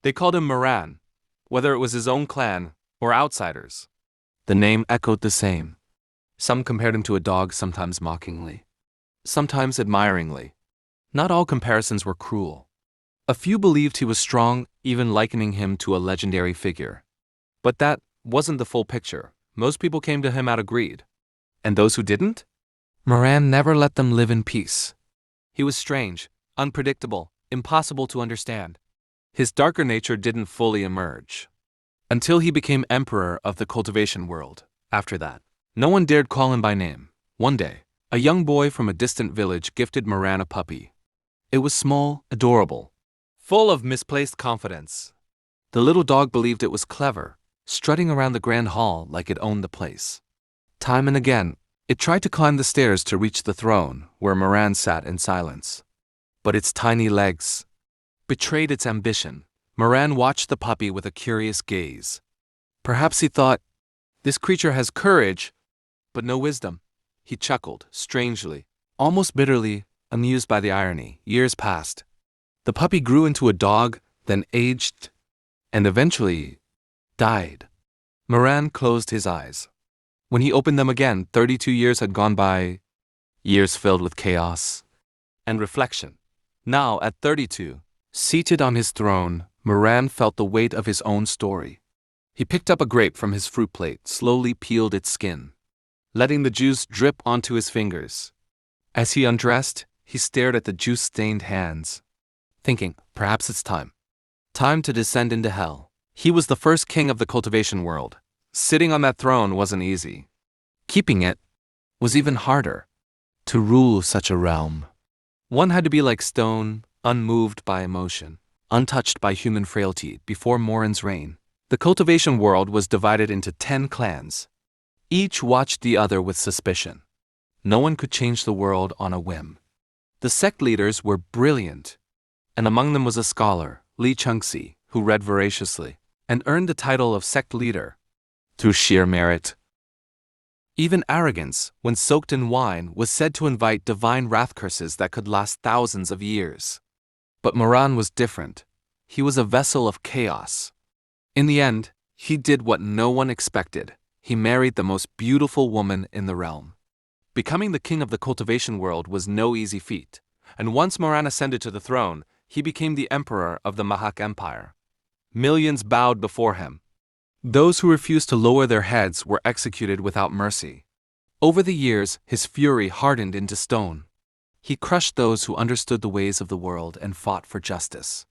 They called him Moran, whether it was his own clan or outsiders. The name echoed the same. Some compared him to a dog, sometimes mockingly, sometimes admiringly. Not all comparisons were cruel. A few believed he was strong, even likening him to a legendary figure. But that wasn't the full picture. Most people came to him out of greed. And those who didn't? Moran never let them live in peace. He was strange, unpredictable, impossible to understand. His darker nature didn't fully emerge until he became emperor of the cultivation world. After that, no one dared call him by name. One day, a young boy from a distant village gifted Moran a puppy. It was small, adorable, full of misplaced confidence. The little dog believed it was clever, strutting around the grand hall like it owned the place. Time and again, it tried to climb the stairs to reach the throne where Moran sat in silence. But its tiny legs betrayed its ambition. Moran watched the puppy with a curious gaze. Perhaps he thought, this creature has courage, but no wisdom. He chuckled, strangely, almost bitterly, amused by the irony. Years passed. The puppy grew into a dog, then aged, and eventually died. Moran closed his eyes. When he opened them again, 32 years had gone by, years filled with chaos and reflection. Now, at 32, seated on his throne, Moran felt the weight of his own story. He picked up a grape from his fruit plate, slowly peeled its skin, letting the juice drip onto his fingers. As he undressed, he stared at the juice-stained hands, thinking, perhaps it's time. Time to descend into hell. He was the first king of the cultivation world. Sitting on that throne wasn't easy. Keeping it was even harder. To rule such a realm, one had to be like stone, unmoved by emotion, untouched by human frailty. Before Moran's reign, the cultivation world was divided into 10 clans. Each watched the other with suspicion. No one could change the world on a whim. The sect leaders were brilliant, and among them was a scholar, Li Chengxi, who read voraciously and earned the title of sect leader through sheer merit. Even arrogance, when soaked in wine, was said to invite divine wrath curses that could last thousands of years. But Moran was different. He was a vessel of chaos. In the end, he did what no one expected. He married the most beautiful woman in the realm. Becoming the king of the cultivation world was no easy feat, and once Moran ascended to the throne, he became the emperor of the Mahak Empire. Millions bowed before him. Those who refused to lower their heads were executed without mercy. Over the years, his fury hardened into stone. He crushed those who understood the ways of the world and fought for justice.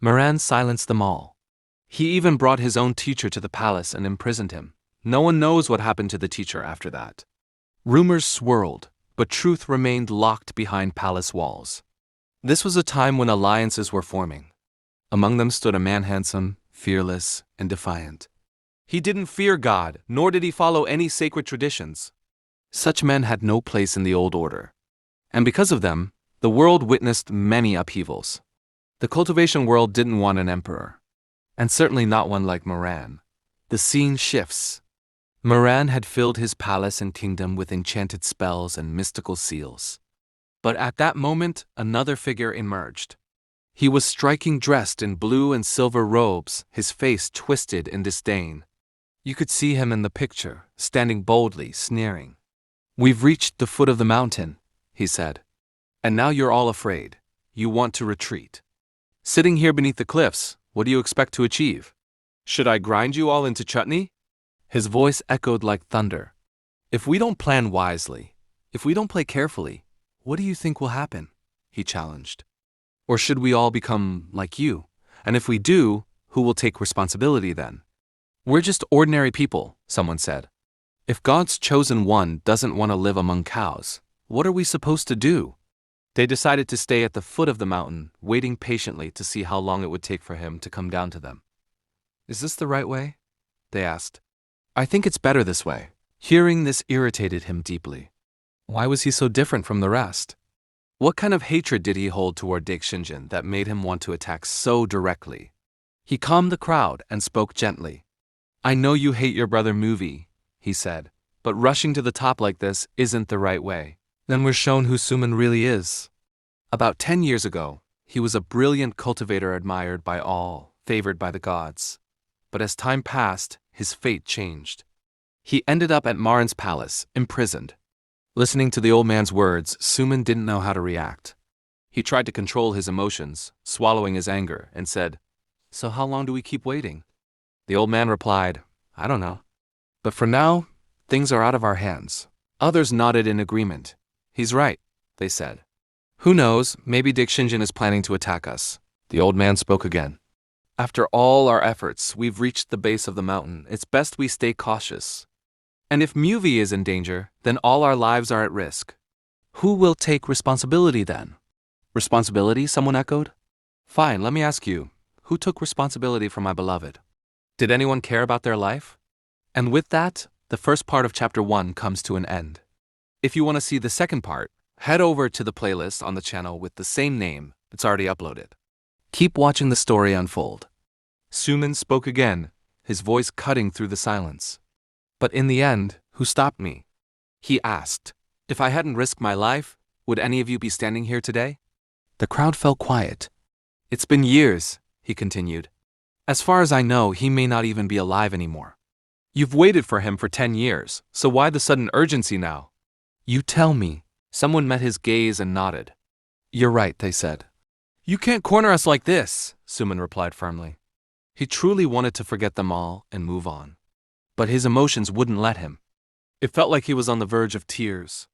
Moran silenced them all. He even brought his own teacher to the palace and imprisoned him. No one knows what happened to the teacher after that. Rumors swirled, but truth remained locked behind palace walls. This was a time when alliances were forming. Among them stood a man handsome, fearless, and defiant. He didn't fear God, nor did he follow any sacred traditions. Such men had no place in the old order. And because of them, the world witnessed many upheavals. The cultivation world didn't want an emperor, and certainly not one like Moran. The scene shifts. Moran had filled his palace and kingdom with enchanted spells and mystical seals. But at that moment, another figure emerged. He was striking dressed in blue and silver robes, his face twisted in disdain. You could see him in the picture, standing boldly, sneering. "We've reached the foot of the mountain," he said. "And now you're all afraid. You want to retreat. Sitting here beneath the cliffs, what do you expect to achieve? Should I grind you all into chutney?" His voice echoed like thunder. "If we don't plan wisely, if we don't play carefully, what do you think will happen?" he challenged. "Or should we all become like you? And if we do, who will take responsibility then?" "We're just ordinary people," someone said. "If God's chosen one doesn't want to live among cows, what are we supposed to do?" They decided to stay at the foot of the mountain, waiting patiently to see how long it would take for him to come down to them. "Is this the right way?" they asked. "I think it's better this way." Hearing this irritated him deeply. Why was he so different from the rest? What kind of hatred did he hold toward Dake Shinjin that made him want to attack so directly? He calmed the crowd and spoke gently. "I know you hate your brother Muvi," he said, "but rushing to the top like this isn't the right way. Then we're shown who Suman really is." About 10 years ago, he was a brilliant cultivator admired by all, favored by the gods. But as time passed, his fate changed. He ended up at Marin's palace, imprisoned. Listening to the old man's words, Suman didn't know how to react. He tried to control his emotions, swallowing his anger, and said, "So how long do we keep waiting?" The old man replied, "I don't know. But for now, things are out of our hands." Others nodded in agreement. "He's right," they said. "Who knows, maybe Dick Shinjin is planning to attack us." The old man spoke again. "After all our efforts, we've reached the base of the mountain. It's best we stay cautious. And if Muvi is in danger, then all our lives are at risk. Who will take responsibility then?" "Responsibility?" someone echoed. "Fine, let me ask you, who took responsibility for my beloved? Did anyone care about their life?" And with that, the first part of Chapter 1 comes to an end. If you want to see the second part, head over to the playlist on the channel with the same name. It's already uploaded. Keep watching the story unfold. Suman spoke again, his voice cutting through the silence. "But in the end, who stopped me?" He asked. "If I hadn't risked my life, would any of you be standing here today?" The crowd fell quiet. "It's been years," he continued. "As far as I know, he may not even be alive anymore. You've waited for him for 10 years, so why the sudden urgency now?" "You tell me." Someone met his gaze and nodded. "You're right," they said. "You can't corner us like this," Suman replied firmly. He truly wanted to forget them all and move on. But his emotions wouldn't let him. It felt like he was on the verge of tears.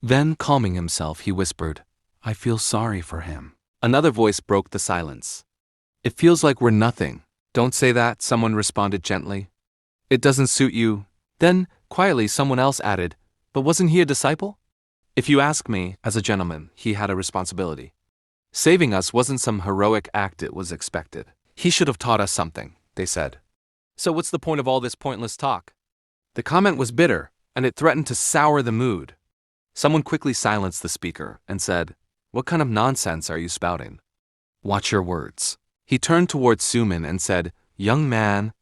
Then, calming himself, he whispered, "I feel sorry for him." Another voice broke the silence. "It feels like we're nothing." "Don't say that," someone responded gently. "It doesn't suit you." Then, quietly, someone else added, "But wasn't he a disciple?" "If you ask me, as a gentleman, he had a responsibility. Saving us wasn't some heroic act, it was expected. He should have taught us something," they said. "So what's the point of all this pointless talk?" The comment was bitter, and it threatened to sour the mood. Someone quickly silenced the speaker and said, "What kind of nonsense are you spouting? Watch your words." He turned towards Suman and said, "Young man."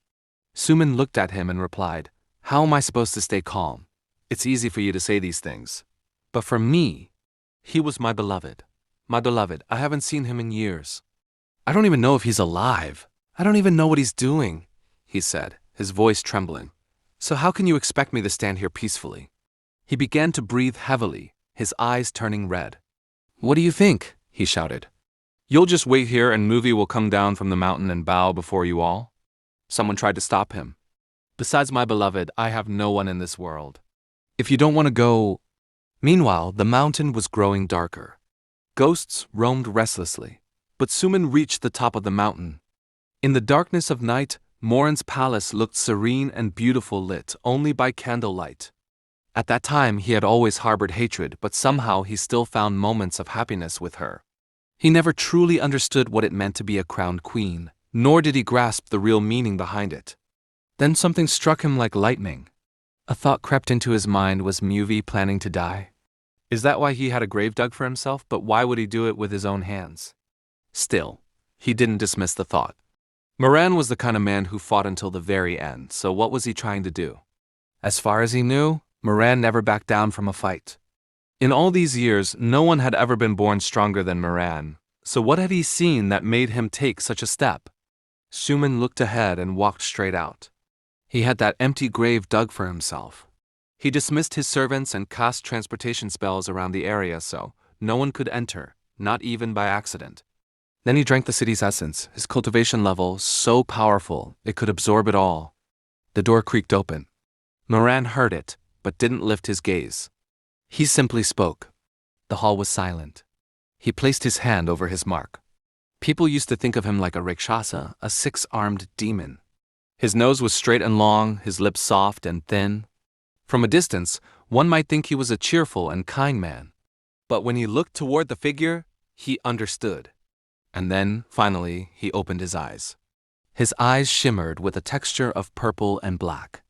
Suman looked at him and replied, "How am I supposed to stay calm? It's easy for you to say these things. But for me, he was my beloved. My beloved, I haven't seen him in years. I don't even know if he's alive. I don't even know what he's doing," he said, his voice trembling. "So how can you expect me to stand here peacefully?" He began to breathe heavily, his eyes turning red. "What do you think?" he shouted. "You'll just wait here and Muvi will come down from the mountain and bow before you all?" Someone tried to stop him. "Besides my beloved, I have no one in this world. If you don't want to go—" Meanwhile, the mountain was growing darker. Ghosts roamed restlessly, but Suman reached the top of the mountain. In the darkness of night, Morin's palace looked serene and beautiful, lit only by candlelight. At that time, he had always harbored hatred, but somehow he still found moments of happiness with her. He never truly understood what it meant to be a crowned queen, nor did he grasp the real meaning behind it. Then something struck him like lightning. A thought crept into his mind. Was Muvi planning to die? Is that why he had a grave dug for himself? But why would he do it with his own hands? Still, he didn't dismiss the thought. Moran was the kind of man who fought until the very end, so what was he trying to do? As far as he knew, Moran never backed down from a fight. In all these years, no one had ever been born stronger than Moran, so what had he seen that made him take such a step? Suman looked ahead and walked straight out. He had that empty grave dug for himself. He dismissed his servants and cast transportation spells around the area so no one could enter, not even by accident. Then he drank the city's essence, his cultivation level so powerful it could absorb it all. The door creaked open. Moran heard it, but didn't lift his gaze. He simply spoke. The hall was silent. He placed his hand over his mark. People used to think of him like a Rakshasa, a 6-armed demon. His nose was straight and long, his lips soft and thin. From a distance, one might think he was a cheerful and kind man. But when he looked toward the figure, he understood. And then, finally, he opened his eyes. His eyes shimmered with a texture of purple and black.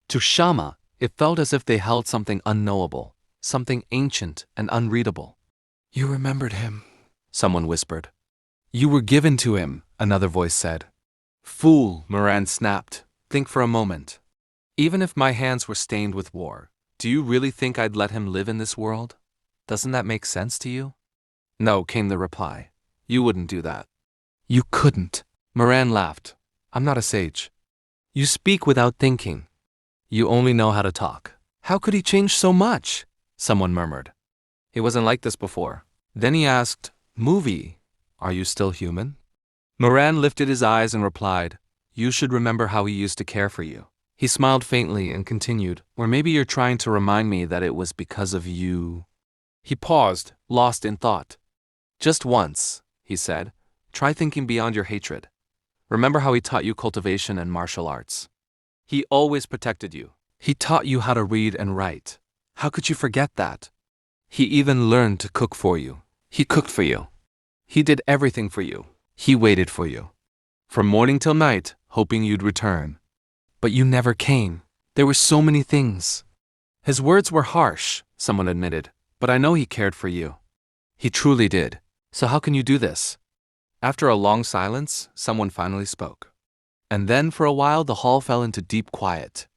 To Shama, it felt as if they held something unknowable, something ancient and unreadable. "You remembered him," someone whispered. "You were given to him," another voice said. "Fool," Moran snapped. "Think for a moment. Even if my hands were stained with war, do you really think I'd let him live in this world? Doesn't that make sense to you?" "No," came the reply. "You wouldn't do that." "You couldn't," Moran laughed. I'm not a sage. You speak without thinking. You only know how to talk. How could he change so much? Someone murmured. He wasn't like this before. Then he asked, Movie, are you still human? Moran lifted his eyes and replied, You should remember how he used to care for you. He smiled faintly and continued, Or maybe you're trying to remind me that it was because of you. He paused, lost in thought. Just once, he said, try thinking beyond your hatred. Remember how he taught you cultivation and martial arts. He always protected you. He taught you how to read and write. How could you forget that? He even learned to cook for you. He cooked for you. He did everything for you. He waited for you. From morning till night, hoping you'd return. But you never came. There were so many things. His words were harsh, someone admitted, but I know he cared for you. He truly did. So how can you do this? After a long silence, someone finally spoke. And then for a while the hall fell into deep quiet.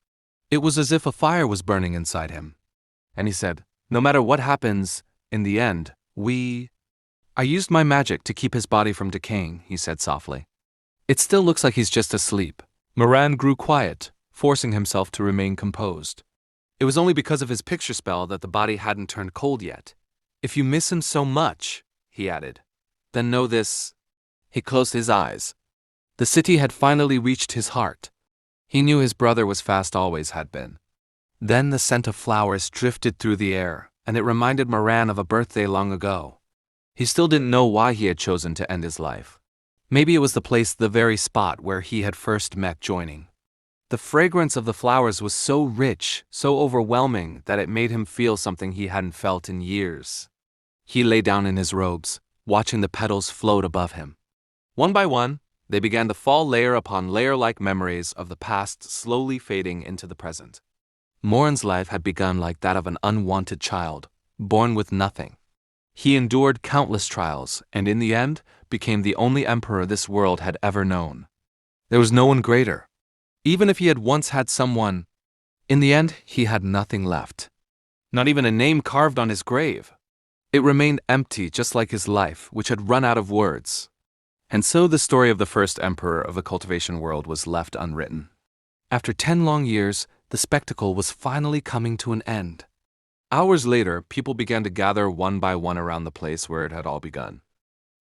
It was as if a fire was burning inside him. And he said, No matter what happens, in the end, I used my magic to keep his body from decaying, he said softly. It still looks like he's just asleep. Moran grew quiet, forcing himself to remain composed. It was only because of his picture spell that the body hadn't turned cold yet. If you miss him so much, he added, then know this. He closed his eyes. The city had finally reached his heart. He knew his brother was fast, always had been. Then the scent of flowers drifted through the air, and it reminded Moran of a birthday long ago. He still didn't know why he had chosen to end his life. Maybe it was the place, the very spot where he had first met joining. The fragrance of the flowers was so rich, so overwhelming, that it made him feel something he hadn't felt in years. He lay down in his robes, watching the petals float above him. One by one, they began to fall layer upon layer like memories of the past slowly fading into the present. Moran's life had begun like that of an unwanted child, born with nothing. He endured countless trials and in the end became the only emperor this world had ever known. There was no one greater. Even if he had once had someone, in the end he had nothing left. Not even a name carved on his grave. It remained empty just like his life, which had run out of words. And so the story of the first emperor of the cultivation world was left unwritten. After 10 long years, the spectacle was finally coming to an end. Hours later, people began to gather one by one around the place where it had all begun.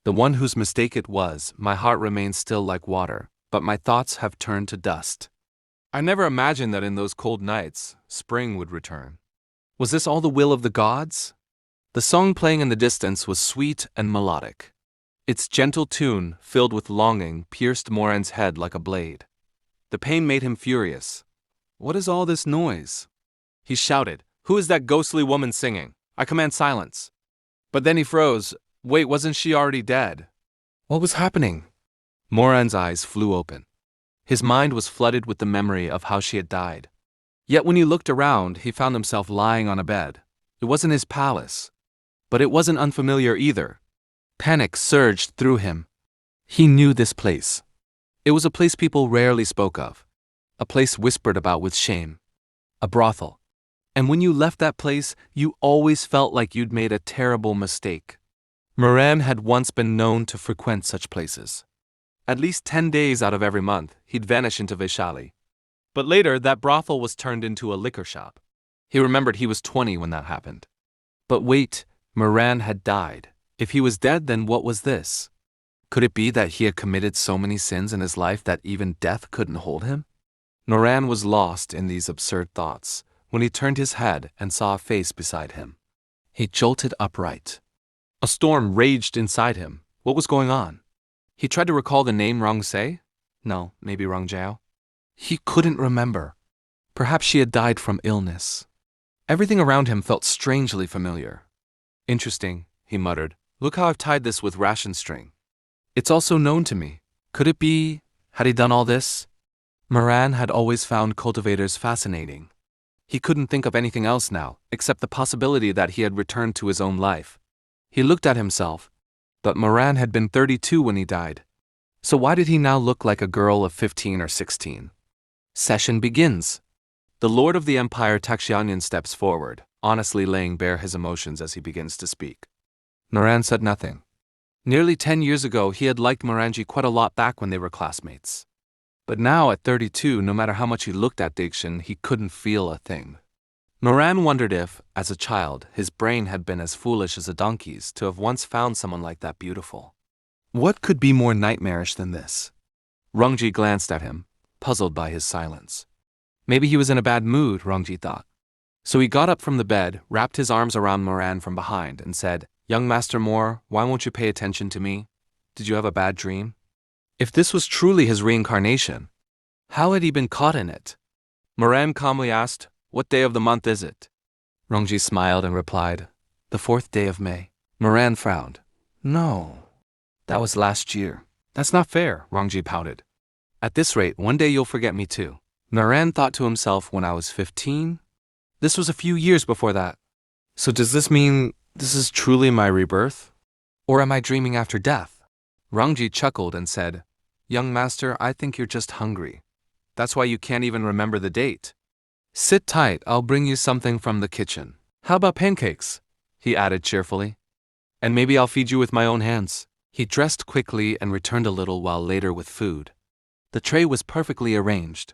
The one whose mistake it was, my heart remains still like water, but my thoughts have turned to dust. I never imagined that in those cold nights, spring would return. Was this all the will of the gods? The song playing in the distance was sweet and melodic. Its gentle tune, filled with longing, pierced Moran's head like a blade. The pain made him furious. What is all this noise? He shouted, Who is that ghostly woman singing? I command silence. But then he froze. Wait, wasn't she already dead? What was happening? Moran's eyes flew open. His mind was flooded with the memory of how she had died. Yet when he looked around, he found himself lying on a bed. It wasn't his palace. But it wasn't unfamiliar either. Panic surged through him. He knew this place. It was a place people rarely spoke of. A place whispered about with shame. A brothel. And when you left that place, you always felt like you'd made a terrible mistake. Moran had once been known to frequent such places. At least 10 days out of every month, he'd vanish into Vaishali. But later, that brothel was turned into a liquor shop. He remembered he was 20 when that happened. But wait, Moran had died. If he was dead, then what was this? Could it be that he had committed so many sins in his life that even death couldn't hold him? Moran was lost in these absurd thoughts when he turned his head and saw a face beside him. He jolted upright. A storm raged inside him. What was going on? He tried to recall the name Rongse? No, maybe Rongjiao. He couldn't remember. Perhaps she had died from illness. Everything around him felt strangely familiar. Interesting, he muttered. Look how I've tied this with ration string. It's also known to me. Could it be, had he done all this? Moran had always found cultivators fascinating. He couldn't think of anything else now, except the possibility that he had returned to his own life. He looked at himself, but Moran had been 32 when he died. So why did he now look like a girl of 15 or 16? Session begins. The Lord of the Empire Taxianyan steps forward, honestly laying bare his emotions as he begins to speak. Moran said nothing. Nearly 10 years ago, he had liked Morangi quite a lot back when they were classmates. But now, at 32, no matter how much he looked at Dakshin, he couldn't feel a thing. Moran wondered if, as a child, his brain had been as foolish as a donkey's to have once found someone like that beautiful. What could be more nightmarish than this? Rungji glanced at him, puzzled by his silence. Maybe he was in a bad mood, Rungji thought. So he got up from the bed, wrapped his arms around Moran from behind, and said, "Young Master Moore, why won't you pay attention to me? Did you have a bad dream?" If this was truly his reincarnation, how had he been caught in it? Moran calmly asked, "What day of the month is it?" Rungji smiled and replied, "The 4th day of May." Moran frowned. "No, that was last year." "That's not fair," Rungji pouted. "At this rate, one day you'll forget me too." Moran thought to himself, when I was 15? This was a few years before that. So does this mean this is truly my rebirth? Or am I dreaming after death? Rungji chuckled and said, "Young master, I think you're just hungry. That's why you can't even remember the date. Sit tight, I'll bring you something from the kitchen. How about pancakes?" he added cheerfully. "And maybe I'll feed you with my own hands." He dressed quickly and returned a little while later with food. The tray was perfectly arranged.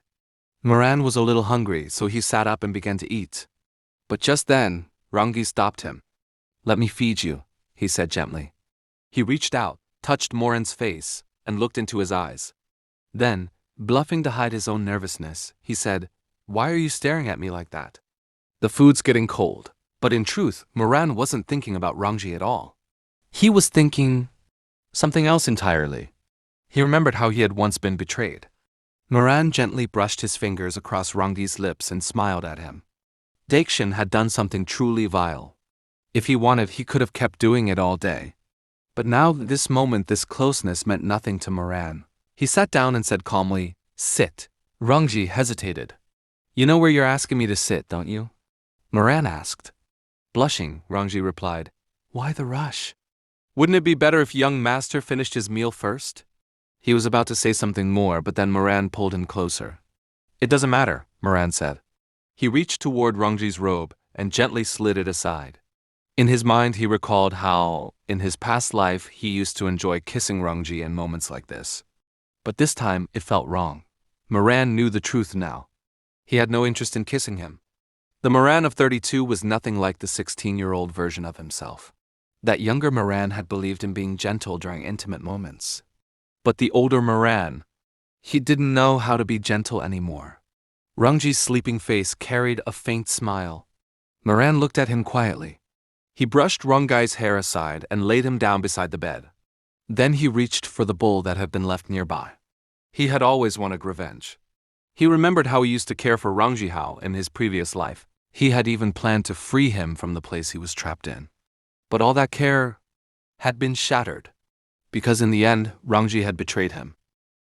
Moran was a little hungry, so he sat up and began to eat. But just then, Rungji stopped him. "Let me feed you," he said gently. He reached out, touched Moran's face, and looked into his eyes. Then, bluffing to hide his own nervousness, he said, "Why are you staring at me like that?" "The food's getting cold." But in truth, Moran wasn't thinking about Rungji at all. He was thinking something else entirely. He remembered how he had once been betrayed. Moran gently brushed his fingers across Rungji's lips and smiled at him. Dakshin had done something truly vile. If he wanted, he could have kept doing it all day. But now, this moment, this closeness meant nothing to Moran. He sat down and said calmly, "Sit." Rungji hesitated. "You know where you're asking me to sit, don't you?" Moran asked. Blushing, Rungji replied, "Why the rush? Wouldn't it be better if young master finished his meal first?" He was about to say something more, but then Moran pulled him closer. "It doesn't matter," Moran said. He reached toward Rungji's robe and gently slid it aside. In his mind, he recalled how, in his past life, he used to enjoy kissing Rungji in moments like this. But this time, it felt wrong. Moran knew the truth now. He had no interest in kissing him. The Moran of 32 was nothing like the 16-year-old version of himself. That younger Moran had believed in being gentle during intimate moments. But the older Moran, he didn't know how to be gentle anymore. Rungji's sleeping face carried a faint smile. Moran looked at him quietly. He brushed Rungai's hair aside and laid him down beside the bed. Then he reached for the bowl that had been left nearby. He had always wanted revenge. He remembered how he used to care for Rungji Hao in his previous life. He had even planned to free him from the place he was trapped in. But all that care had been shattered. Because in the end, Rungji had betrayed him.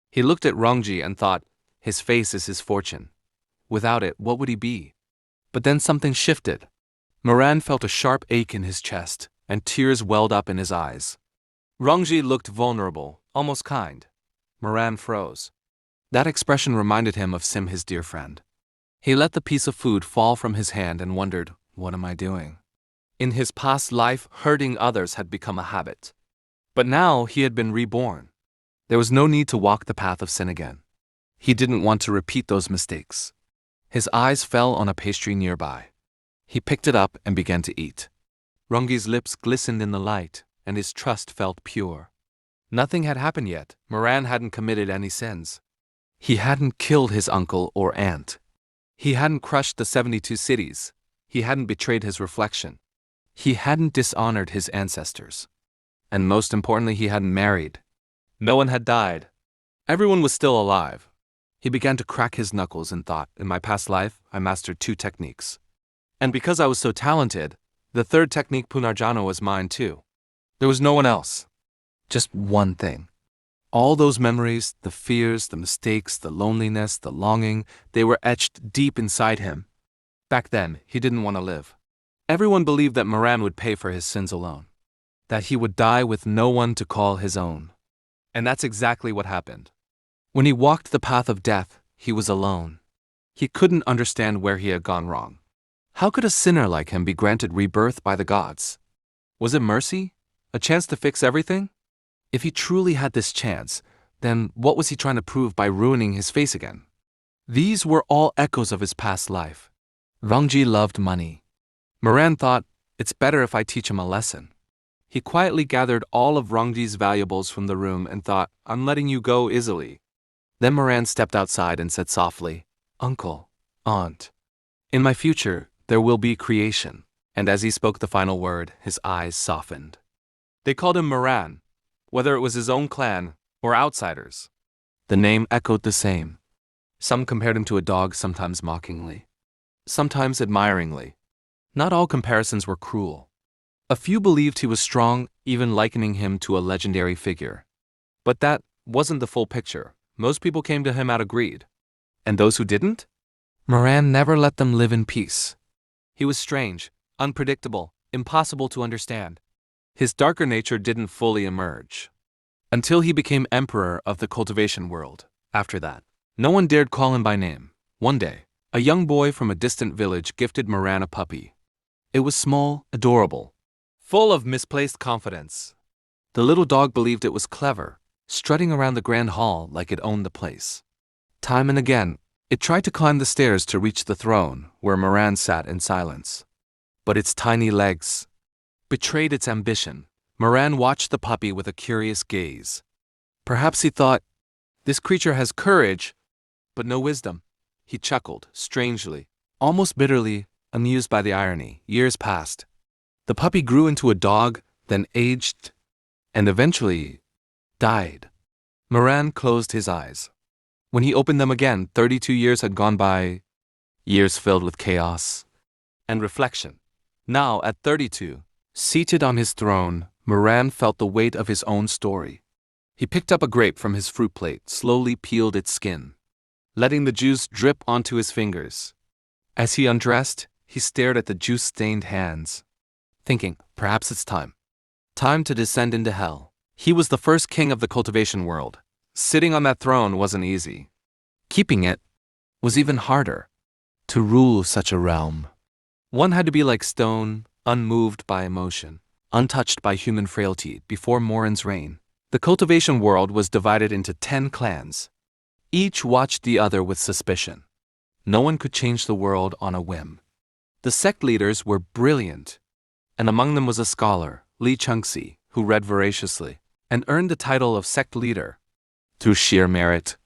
He looked at Rungji and thought, his face is his fortune. Without it, what would he be? But then something shifted. Moran felt a sharp ache in his chest, and tears welled up in his eyes. Rungji looked vulnerable, almost kind. Moran froze. That expression reminded him of Sim, his dear friend. He let the piece of food fall from his hand and wondered, what am I doing? In his past life, hurting others had become a habit. But now he had been reborn. There was no need to walk the path of sin again. He didn't want to repeat those mistakes. His eyes fell on a pastry nearby. He picked it up and began to eat. Rungji's lips glistened in the light, and his trust felt pure. Nothing had happened yet. Moran hadn't committed any sins. He hadn't killed his uncle or aunt. He hadn't crushed the 72 cities. He hadn't betrayed his reflection. He hadn't dishonored his ancestors. And most importantly, he hadn't married. No one had died. Everyone was still alive. He began to crack his knuckles and thought, in my past life, I mastered 2 techniques. And because I was so talented, the 3rd technique, Punarjana, was mine too. There was no one else. Just one thing. All those memories, the fears, the mistakes, the loneliness, the longing, they were etched deep inside him. Back then, he didn't want to live. Everyone believed that Moran would pay for his sins alone. That he would die with no one to call his own. And that's exactly what happened. When he walked the path of death, he was alone. He couldn't understand where he had gone wrong. How could a sinner like him be granted rebirth by the gods? Was it mercy? A chance to fix everything? If he truly had this chance, then what was he trying to prove by ruining his face again? These were all echoes of his past life. Rongji loved money. Moran thought, it's better if I teach him a lesson. He quietly gathered all of Rongji's valuables from the room and thought, I'm letting you go easily. Then Moran stepped outside and said softly, Uncle, Aunt, in my future, there will be creation. And as he spoke the final word, his eyes softened. They called him Moran, whether it was his own clan or outsiders. The name echoed the same. Some compared him to a dog, sometimes mockingly, sometimes admiringly. Not all comparisons were cruel. A few believed he was strong, even likening him to a legendary figure. But that wasn't the full picture. Most people came to him out of greed. And those who didn't? Moran never let them live in peace. He was strange, unpredictable, impossible to understand. His darker nature didn't fully emerge until he became emperor of the cultivation world. After that, no one dared call him by name. One day, a young boy from a distant village gifted Moran a puppy. It was small, adorable, full of misplaced confidence. The little dog believed it was clever, strutting around the grand hall like it owned the place. Time and again, it tried to climb the stairs to reach the throne where Moran sat in silence. But its tiny legs betrayed its ambition. Moran watched the puppy with a curious gaze. Perhaps he thought, this creature has courage, but no wisdom. He chuckled, strangely, almost bitterly, amused by the irony. Years passed. The puppy grew into a dog, then aged, and eventually died. Moran closed his eyes. When he opened them again, 32 years had gone by, years filled with chaos and reflection. Now, at 32, seated on his throne, Moran felt the weight of his own story. He picked up a grape from his fruit plate, slowly peeled its skin, letting the juice drip onto his fingers. As he undressed, he stared at the juice-stained hands, thinking, perhaps it's time. Time to descend into hell. He was the first king of the cultivation world. Sitting on that throne wasn't easy. Keeping it was even harder. To rule such a realm, one had to be like stone, unmoved by emotion, untouched by human frailty. Before Moran's reign, the cultivation world was divided into 10 clans. Each watched the other with suspicion. No one could change the world on a whim. The sect leaders were brilliant, and among them was a scholar, Li Chengxi, who read voraciously and earned the title of sect leader through sheer merit.